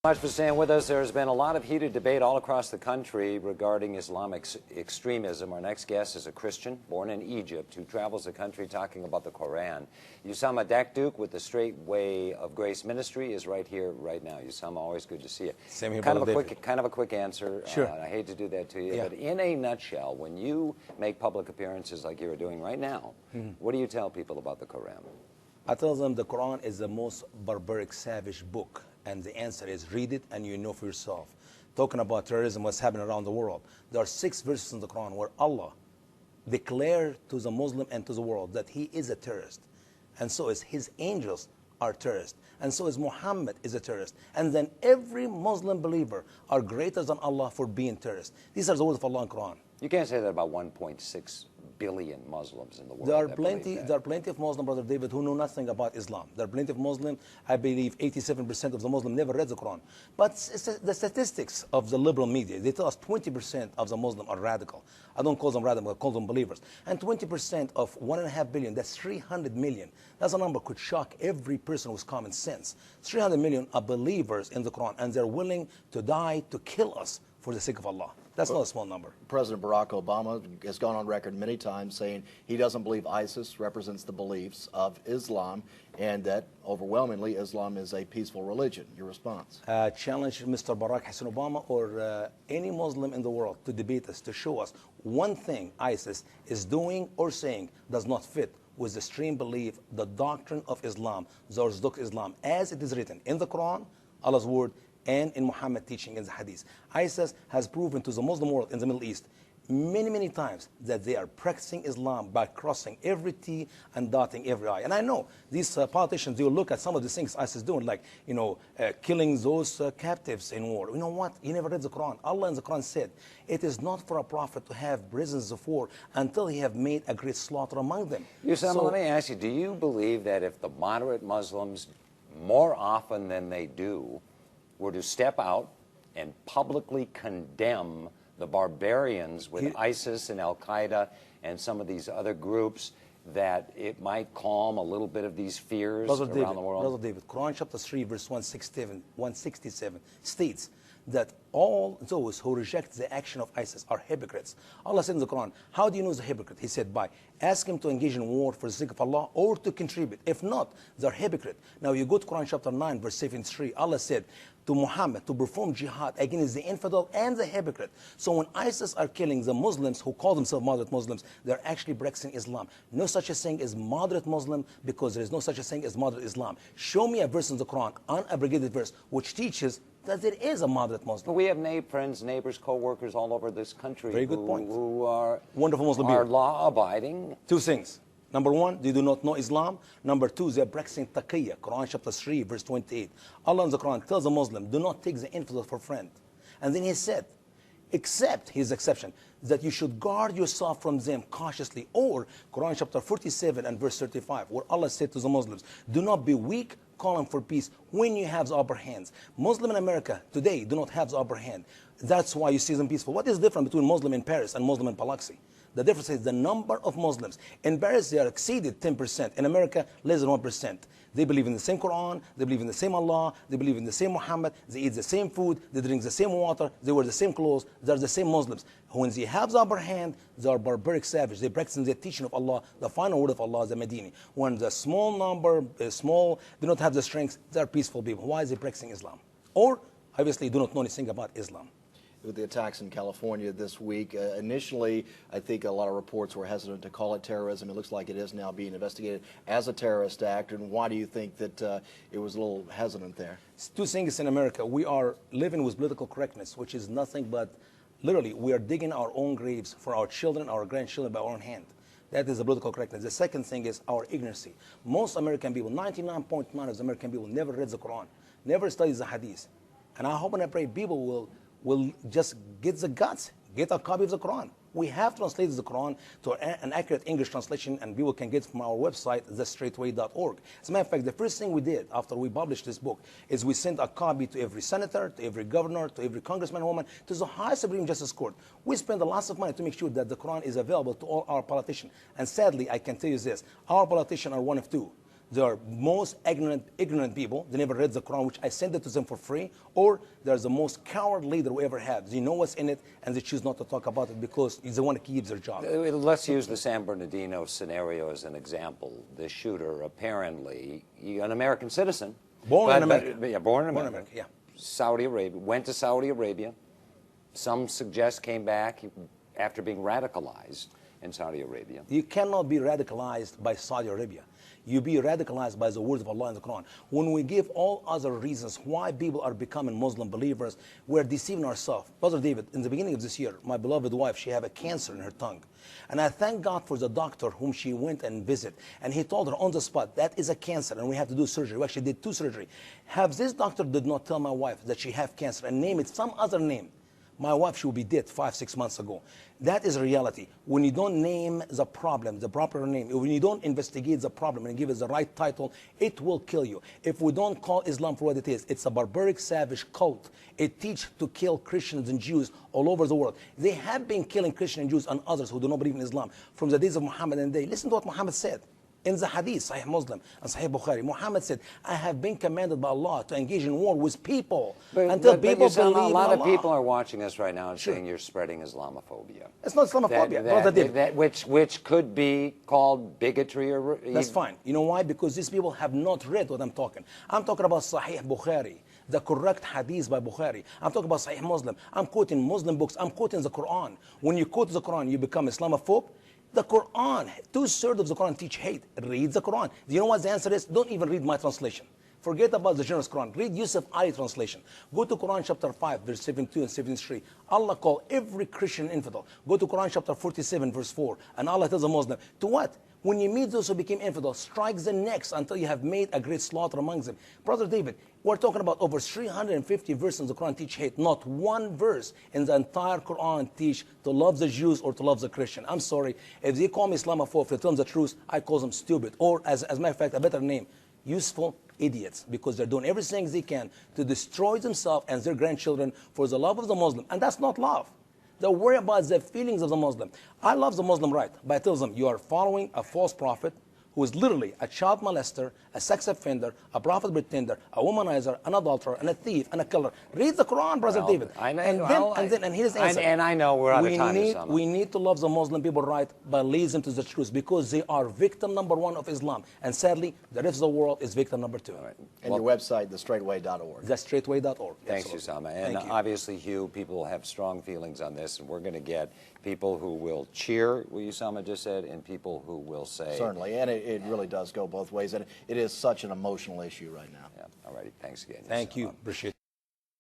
Much for staying with us. There's been a lot of heated debate all across the country regarding Islamic extremism. Our next guest is a Christian born in Egypt who travels the country talking about the Qur'an. Usama Dakdok with the Straight Way of Grace Ministry is right here, right now. Usama, always good to see you. Same here, kind of a quick answer. Sure. I hate to do that to you, Yeah. but in a nutshell, when you make public appearances like you're doing right now, what do you tell people about the Qur'an? I tell them the Quran is the most barbaric, savage book. And the answer is read it and you know for yourself. Talking about terrorism, what's happening around the world. There are 6 verses in the Quran where Allah declared to the Muslim and to the world that he is a terrorist. And so is his angels are terrorists. And so is Muhammad is a terrorist. And then every Muslim believer are greater than Allah for being terrorists. These are the words of Allah in Quran. You can't say that about 1.6 billion Muslims in the world. There are plenty of Muslims, Brother David, who know nothing about Islam. There are plenty of Muslims. I believe 87% of the Muslims never read the Quran. But the statistics of the liberal media, they tell us 20% of the Muslims are radical. I don't call them radical, I call them believers. And 20% of 1.5 billion, that's 300 million. That's a number could shock every person with common sense. 300 million are believers in the Quran, and they're willing to die, to kill us for the sake of Allah. That's not a small number. President Barack Obama has gone on record many times saying he doesn't believe ISIS represents the beliefs of Islam and that overwhelmingly Islam is a peaceful religion. Your response? Challenge Mr. Barack Hussein Obama or any Muslim in the world to debate us, to show us one thing ISIS is doing or saying does not fit with the extreme belief, the doctrine of Islam, the Orthodox Islam, as it is written in the Quran, Allah's word, and in Muhammad teaching in the Hadith. ISIS has proven to the Muslim world in the Middle East many times that they are practicing Islam by crossing every T and dotting every I. And I know these politicians, they will look at some of the things ISIS is doing, like, killing those captives in war. You know what? You never read the Quran. Allah in the Quran said, it is not for a prophet to have prisoners of war until he have made a great slaughter among them. Usama, let me ask you, do you believe that if the moderate Muslims, more often than they do, were to step out and publicly condemn the barbarians with ISIS and Al-Qaeda and some of these other groups, that it might calm a little bit of these fears around the world? Brother David, Quran chapter 3, verse 167 states that all those who reject the action of ISIS are hypocrites. Allah said in the Quran, how do you know the hypocrite? He said, by ask him to engage in war for the sake of Allah or to contribute. If not, they're hypocrite. Now you go to Quran chapter 9, verse 73, Allah said to Muhammad to perform jihad against the infidel and the hypocrite. So when ISIS are killing the Muslims who call themselves moderate Muslims, they're actually practicing Islam. No such a thing as moderate Muslim, because there is no such a thing as moderate Islam. Show me a verse in the Quran, unabrogated verse, which teaches that there is a moderate Muslim. We have friends, neighbors, co-workers all over this country who are wonderful Muslim are people. law-abiding. 2 things. Number 1, they do not know Islam. Number 2, they are practicing taqiyya. Quran chapter 3, verse 28. Allah in the Quran tells a Muslim, do not take the infidel for friend. And then he said, except, his exception, that you should guard yourself from them cautiously. Or Quran chapter 47 and verse 35, where Allah said to the Muslims, do not be weak, calling for peace when you have the upper hands. Muslim in America today do not have the upper hand. That's why you see them peaceful. What is the difference between Muslim in Paris and Muslim in Biloxi? The difference is the number of Muslims. In Paris, they are exceeded 10%. In America, less than 1%. They believe in the same Quran, they believe in the same Allah, they believe in the same Muhammad, they eat the same food, they drink the same water, they wear the same clothes, they're the same Muslims. When they have the upper hand, they are barbaric savage. They practice the teaching of Allah, the final word of Allah is the Medini. When the small number, do not have the strength, they are peaceful people. Why is they practicing Islam? Or, obviously, do not know anything about Islam. With the attacks in California this week, initially, I think a lot of reports were hesitant to call it terrorism. It looks like it is now being investigated as a terrorist act. And why do you think that it was a little hesitant there? 2 things in America. We are living with political correctness, which is nothing but, literally, we are digging our own graves for our children, our grandchildren by our own hand. That is the political correctness. The second thing is our ignorancy. Most American people, 99.9% of the American people, never read the Quran, never studied the Hadith. And I hope and I pray people will just get the guts, get a copy of the Quran. We have translated the Quran to an accurate English translation, and people can get from our website, thestraightway.org. As a matter of fact, the first thing we did after we published this book is we sent a copy to every senator, to every governor, to every congressman and woman, to the highest Supreme Justice Court. We spend a lot of money to make sure that the Quran is available to all our politicians. And sadly, I can tell you this, our politicians are one of two. They are most ignorant people. They never read the Quran, which I sent it to them for free. Or they're the most coward leader we ever had. They know what's in it, and they choose not to talk about it because they want to keep their job. Let's use the San Bernardino scenario as an example. The shooter, apparently, an American citizen. Born in America. Yeah, born in America. Born in America, yeah. Saudi Arabia, went to Saudi Arabia. Some suggest came back after being radicalized in Saudi Arabia. You cannot be radicalized by Saudi Arabia. You be radicalized by the words of Allah in the Quran. When we give all other reasons why people are becoming Muslim believers, we're deceiving ourselves. Brother David, in the beginning of this year, my beloved wife, she had a cancer in her tongue. And I thank God for the doctor whom she went and visited. And he told her on the spot, that is a cancer and we have to do surgery. We actually did 2 surgeries. Have this doctor did not tell my wife that she have cancer and name it some other name, my wife, she would be dead 5-6 months ago. That is reality. When you don't name the problem, the proper name, when you don't investigate the problem and give it the right title, it will kill you. If we don't call Islam for what it is, it's a barbaric, savage cult. It teaches to kill Christians and Jews all over the world. They have been killing Christians and Jews and others who do not believe in Islam from the days of Muhammad and they. Listen to what Muhammad said. In the hadith, Sahih Muslim and Sahih Bukhari, Muhammad said, I have been commanded by Allah to engage in war with people until people believe a lot in of Allah. people are watching us right now and saying you're spreading Islamophobia. It's not Islamophobia, Brother David. Which could be called bigotry or... That's fine. You know why? Because these people have not read what I'm talking. I'm talking about Sahih Bukhari, the correct hadith by Bukhari. I'm talking about Sahih Muslim. I'm quoting Muslim books. I'm quoting the Quran. When you quote the Quran, you become Islamophobe. The Quran, 2/3 of the Quran teach hate. Read the Quran. Do you know what the answer is? Don't even read my translation. Forget about the generous Quran. Read Yusuf Ali translation. Go to Quran chapter 5, verse 72 and 73. Allah called every Christian infidel. Go to Quran chapter 47, verse 4. And Allah tells a Muslim, to what? When you meet those who became infidel, strike the necks until you have made a great slaughter amongst them. Brother David, we're talking about over 350 verses in the Quran teach hate. Not one verse in the entire Quran teach to love the Jews or to love the Christian. I'm sorry. If they call me Islamophobe, if they tell them the truth, I call them stupid. Or, as a matter of fact, a better name, useful idiots. Because they're doing everything they can to destroy themselves and their grandchildren for the love of the Muslim. And that's not love. They worry about the feelings of the Muslim. I love the Muslim right, but I tell them, you are following a false prophet who is literally a child molester, a sex offender, a prophet pretender, a womanizer, an adulterer, and a thief, and a killer. Read the Quran, Brother David. I know, and here's the answer. And I know we're out of time. We need to love the Muslim people right by leading them to the truth because they are victim number 1 of Islam. And sadly, the rest of the world is victim number 2. Right. And your website, thestraightway.org. Thestraightway.org. Thanks, Usama. And obviously, Hugh, people have strong feelings on this, and we're going to get people who will cheer what Usama just said and people who will say... Certainly, and it really does go both ways, and it is such an emotional issue right now. Yeah. All righty. Thanks again. Thank you. Appreciate it.